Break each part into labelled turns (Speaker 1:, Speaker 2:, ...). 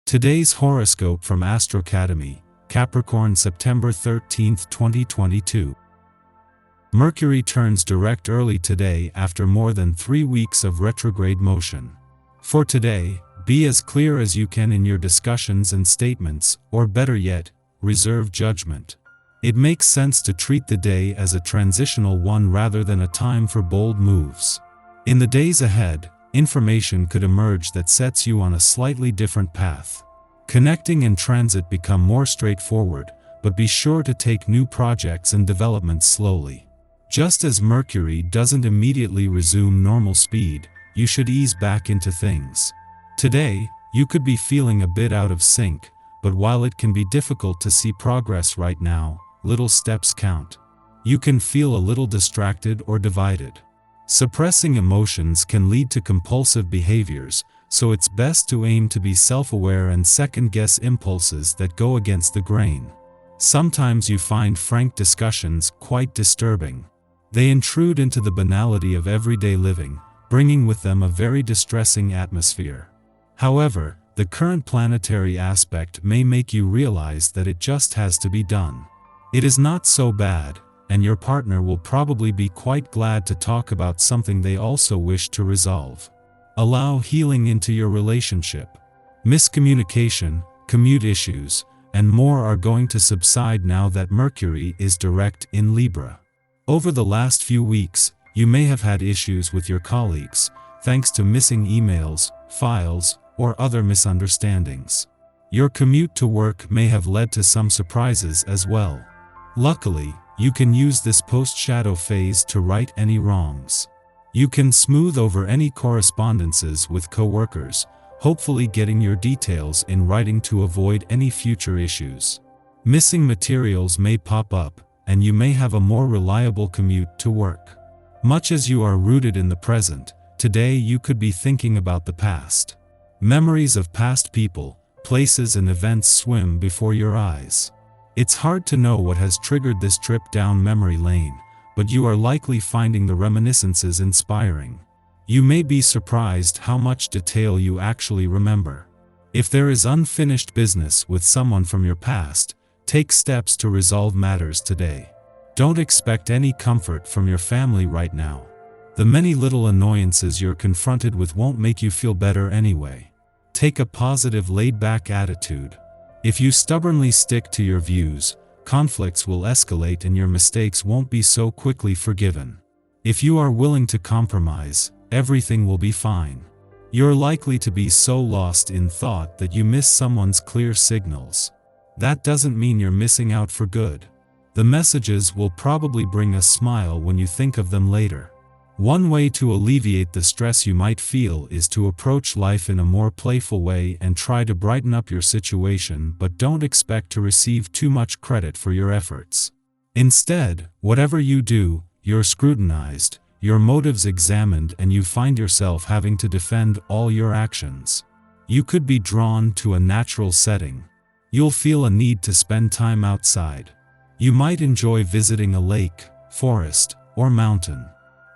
Speaker 1: Today's horoscope from Astrocademy, Capricorn September 13, 2022. Mercury turns direct early today after more than 3 weeks of retrograde motion. For today, be as clear as you can in your discussions and statements, or better yet, reserve judgment. It makes sense to treat the day as a transitional one rather than a time for bold moves. In the days ahead, information could emerge that sets you on a slightly different path. Connecting and transit become more straightforward, but be sure to take new projects and developments slowly. Just as Mercury doesn't immediately resume normal speed, you should ease back into things. Today, you could be feeling a bit out of sync, but while it can be difficult to see progress right now, little steps count. You can feel a little distracted or divided. Suppressing emotions can lead to compulsive behaviors, so it's best to aim to be self-aware and second-guess impulses that go against the grain. Sometimes you find frank discussions quite disturbing. They intrude into the banality of everyday living, bringing with them a very distressing atmosphere. However, the current planetary aspect may make you realize that it just has to be done. It is not so bad, and your partner will probably be quite glad to talk about something they also wish to resolve. Allow healing into your relationship. Miscommunication, commute issues, and more are going to subside now that Mercury is direct in Libra. Over the last few weeks, you may have had issues with your colleagues, thanks to missing emails, files, or other misunderstandings. Your commute to work may have led to some surprises as well. Luckily, you can use this post-shadow phase to right any wrongs. You can smooth over any correspondences with coworkers, hopefully getting your details in writing to avoid any future issues. Missing materials may pop up, and you may have a more reliable commute to work. Much as you are rooted in the present, today you could be thinking about the past. Memories of past people, places and events swim before your eyes. It's hard to know what has triggered this trip down memory lane, but you are likely finding the reminiscences inspiring. You may be surprised how much detail you actually remember. If there is unfinished business with someone from your past, take steps to resolve matters today. Don't expect any comfort from your family right now. The many little annoyances you're confronted with won't make you feel better anyway. Take a positive, laid-back attitude. If you stubbornly stick to your views, conflicts will escalate and your mistakes won't be so quickly forgiven. If you are willing to compromise, everything will be fine. You're likely to be so lost in thought that you miss someone's clear signals. That doesn't mean you're missing out for good. The messages will probably bring a smile when you think of them later. One way to alleviate the stress you might feel is to approach life in a more playful way and try to brighten up your situation, but don't expect to receive too much credit for your efforts. Instead, whatever you do, you're scrutinized, your motives examined, and you find yourself having to defend all your actions. You could be drawn to a natural setting. You'll feel a need to spend time outside. You might enjoy visiting a lake, forest, or mountain.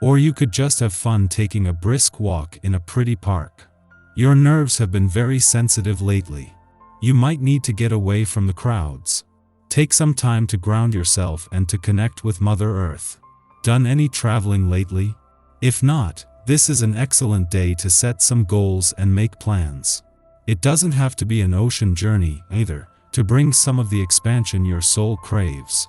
Speaker 1: Or you could just have fun taking a brisk walk in a pretty park. Your nerves have been very sensitive lately. You might need to get away from the crowds. Take some time to ground yourself and to connect with Mother Earth. Done any traveling lately? If not, this is an excellent day to set some goals and make plans. It doesn't have to be an ocean journey, either, to bring some of the expansion your soul craves.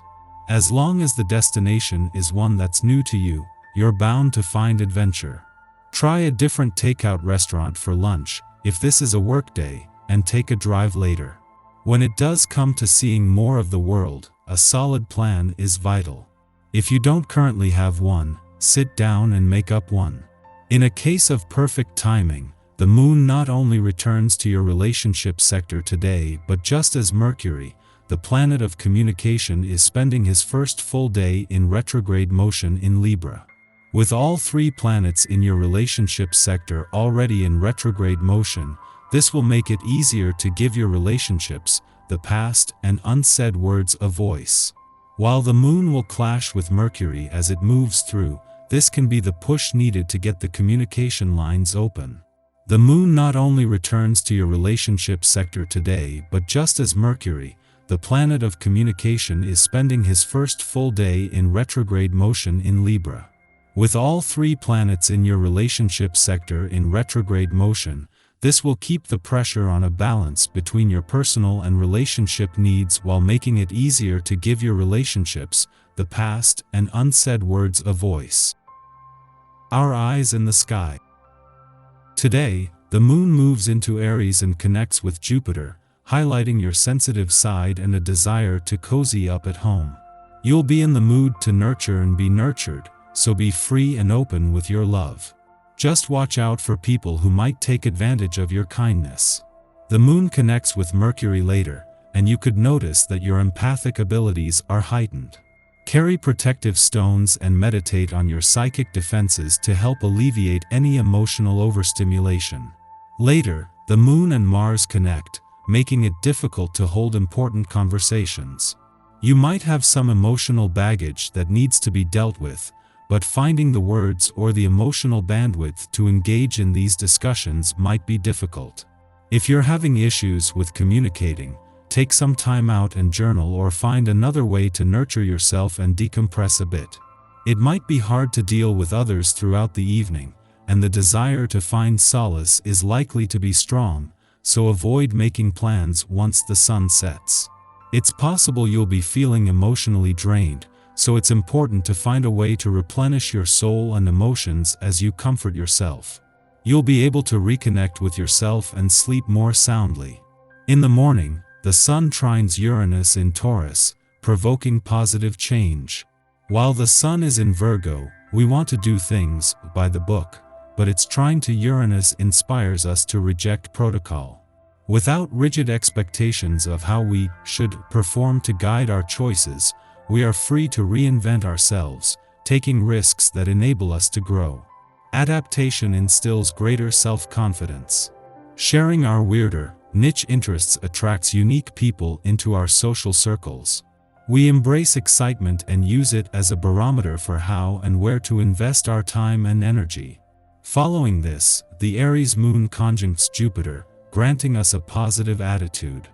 Speaker 1: As long as the destination is one that's new to you, you're bound to find adventure. Try a different takeout restaurant for lunch, if this is a work day, and take a drive later. When it does come to seeing more of the world, a solid plan is vital. If you don't currently have one, sit down and make up one. In a case of perfect timing, the moon not only returns to your relationship sector today, but just as Mercury, the planet of communication, is spending his first full day in retrograde motion in Libra. With all 3 planets in your relationship sector already in retrograde motion, this will make it easier to give your relationships, the past, and unsaid words a voice. While the moon will clash with Mercury as it moves through, this can be the push needed to get the communication lines open. The moon not only returns to your relationship sector today, but just as Mercury, the planet of communication, is spending his first full day in retrograde motion in Libra. With all three planets in your relationship sector in retrograde motion, this will keep the pressure on a balance between your personal and relationship needs while making it easier to give your relationships, the past, and unsaid words a voice. Our eyes in the sky. Today, the moon moves into Aries and connects with Jupiter, highlighting your sensitive side and a desire to cozy up at home. You'll be in the mood to nurture and be nurtured, so be free and open with your love. Just watch out for people who might take advantage of your kindness. The moon connects with Mercury later, and you could notice that your empathic abilities are heightened. Carry protective stones and meditate on your psychic defenses to help alleviate any emotional overstimulation. Later, the moon and Mars connect, making it difficult to hold important conversations. You might have some emotional baggage that needs to be dealt with, but finding the words or the emotional bandwidth to engage in these discussions might be difficult. If you're having issues with communicating, take some time out and journal or find another way to nurture yourself and decompress a bit. It might be hard to deal with others throughout the evening, and the desire to find solace is likely to be strong, so avoid making plans once the sun sets. It's possible you'll be feeling emotionally drained, so it's important to find a way to replenish your soul and emotions as you comfort yourself. You'll be able to reconnect with yourself and sleep more soundly. In the morning, the sun trines Uranus in Taurus, provoking positive change. While the sun is in Virgo, we want to do things by the book, but its trine to Uranus inspires us to reject protocol. Without rigid expectations of how we should perform to guide our choices, we are free to reinvent ourselves, taking risks that enable us to grow. Adaptation instills greater self-confidence. Sharing our weirder, niche interests attracts unique people into our social circles. We embrace excitement and use it as a barometer for how and where to invest our time and energy. Following this, the Aries moon conjuncts Jupiter, granting us a positive attitude.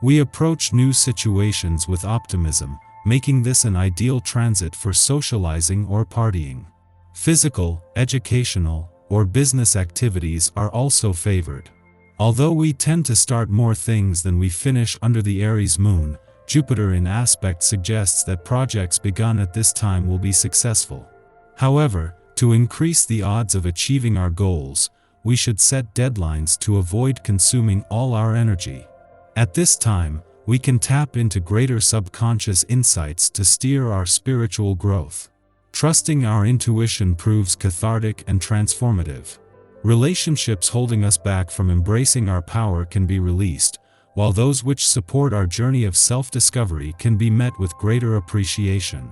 Speaker 1: We approach new situations with optimism, making this an ideal transit for socializing or partying. Physical, educational, or business activities are also favored. Although we tend to start more things than we finish under the Aries moon, Jupiter in aspect suggests that projects begun at this time will be successful. However, to increase the odds of achieving our goals, we should set deadlines to avoid consuming all our energy. At this time, we can tap into greater subconscious insights to steer our spiritual growth. Trusting our intuition proves cathartic and transformative. Relationships holding us back from embracing our power can be released, while those which support our journey of self-discovery can be met with greater appreciation.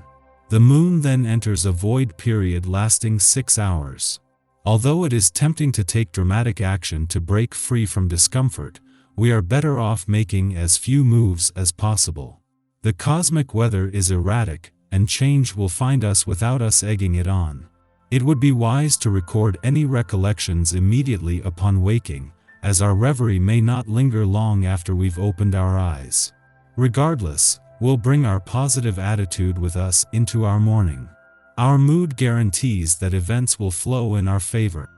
Speaker 1: The moon then enters a void period lasting 6 hours. Although it is tempting to take dramatic action to break free from discomfort, we are better off making as few moves as possible. The cosmic weather is erratic, and change will find us without us egging it on. It would be wise to record any recollections immediately upon waking, as our reverie may not linger long after we've opened our eyes. Regardless, we'll bring our positive attitude with us into our morning. Our mood guarantees that events will flow in our favor.